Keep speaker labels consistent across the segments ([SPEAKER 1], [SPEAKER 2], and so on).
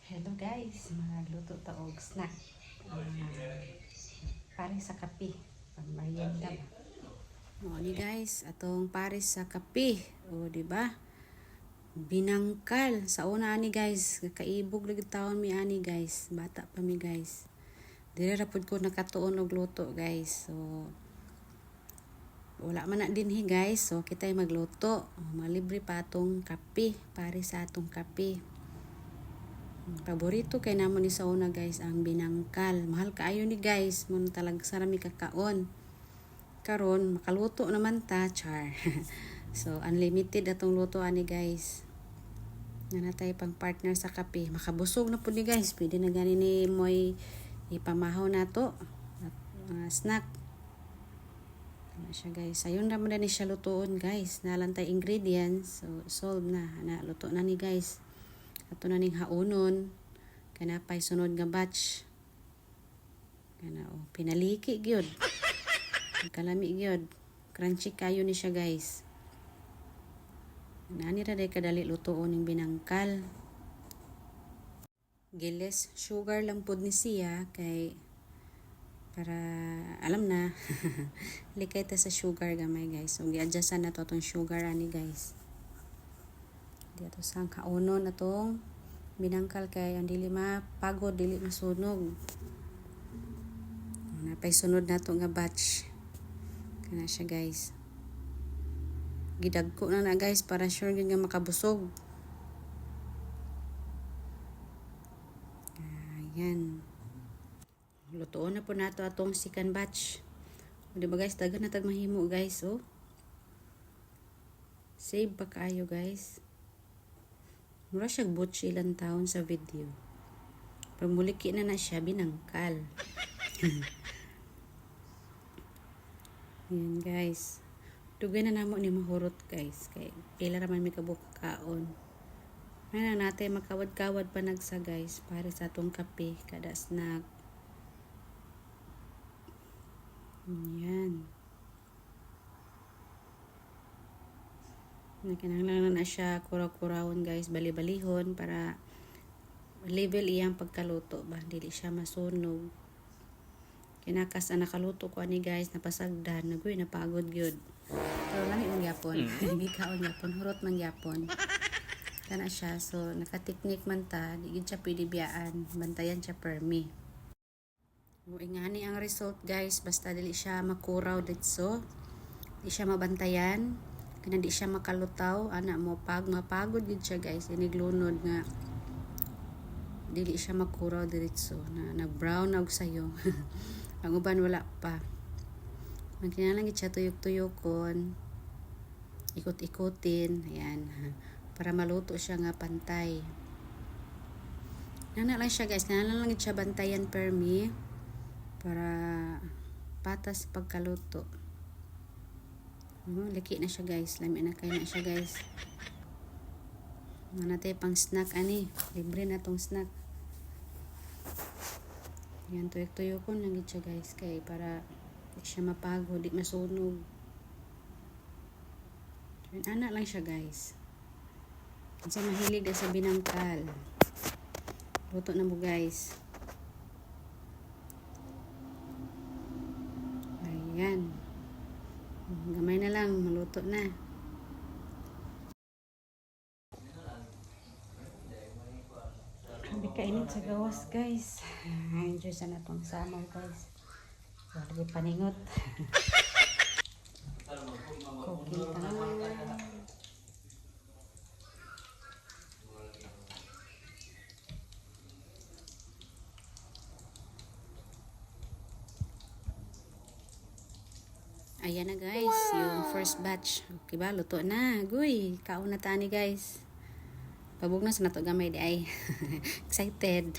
[SPEAKER 1] Hello guys, magluto ta og snack. Pare sa kape, pag merienda ba. O ni guys, atong pare sa kape. O di ba? Binangkal sa una ani guys, kaibog lagi taon mi ani guys. Bata pa mi guys. Dire ra pud ko nakatuon og luto guys. So wala man na dinhi guys. So kitay magluto. Malibre pa atong kape, pare sa atong kape. Paborito kay namon ni sa una guys ang binangkal. Mahal kaayo ni guys, mun talag sarami kakaon. Karon makaluto naman ta, char. So unlimited atong luto ani guys. Na natay pang partner sa kape. Makabusog na pud ni guys. Pwede na gani ni moy ipamahaw nato at snack. Ano siya guys. Ayun ra man ni siya lutoon guys. Nalantay ingredients. So solve na. Luto na ni guys. Ato na ning haunon. Kanapay sunod nga batch. Kana pinaliki gyud. Kalami gyud. Crunchy kayo ni siya guys. Nani ra day kadali lutoon ning binangkal. Giles sugar lang pud ni siya kay para alam na. Likay ta sa sugar gamay guys. So gi-adjustan na to atong sugar ani guys. Dito sang kaunon atong binangkal kay ang dili mapagod, dili masunog. Napay sunod nato nga batch. Kana siya guys. Gidagko na guys para sure gyud nga makabusog. Ayan. Lutoon na po nato atong second batch. Di ba guys, dagan na tag mahimo guys, oh. Save pa kaayo guys. Mura siya butch ilang taon sa video. Pag muliki na siya, binangkal. Yan guys. Dugay na namo ni mahurot guys. Kay pila raman may kabukaon. May na natin makawad-kawad pa nagsa guys. Para sa atong kape. Kada snack. Yan. Nakinanglan na siya kuraw-kurawon guys, bali-balihon para level iyang pagkaluto ba, dili siya masunog. Kinakas na nakaluto ko ani guys, napasagdan, nagoy napagod gyud. Pero lami man gyapon, hindi kaon gyapon, hurot man gyapon. Kana siya, so nakateknik man ta, di gyud siya pwede biyaan, bantayan siya permi. Ingani ang result guys, basta dili siya makuraw ditso, di siya mabantayan. Kaya di siya makalutaw, ana mo mapagod gid siya guys, iniglunod nga dili siya makuraw diretso na nag-brown og sayo. Ang uban wala pa. Magkinalang gid siya tuyok-tuyokon, ikot-ikotin, ayan, para maluto siya nga pantay. Nana lang siya guys, nana lang gid siya bantayan permi para patas pagkaluto. Laki na siya guys. Lami na kayo na siya guys. Natin pang snack ani. Libre na tong snack. Yan, tuyok-tuyok ko lang siya guys. Kaya para di siya mapagod, di masunog. Anak lang siya guys. Kasi mahilig na sa binangkal. Luto na mo guys. Ayan. Gamay na lang, maluto na. Sabi kainit sa gawas guys. Ay, Diyos na itong samaw guys. Lagi paningot. Cooking time. Ayan na guys, yung first batch. Okay ba? Luto na. Guy, kaon na tani guys. Pabog na sa nato gamay di ay. Excited.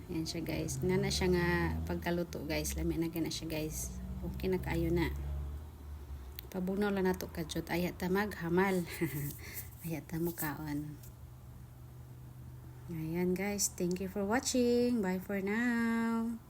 [SPEAKER 1] Ayan siya guys. Nana siya nga pagkaluto guys. Lami na siya guys. Okay na kayo na. Pabog na lang nato kajot. Ayat ta maghamal. Ayat ta mo kaon. Ayan guys. Thank you for watching. Bye for now.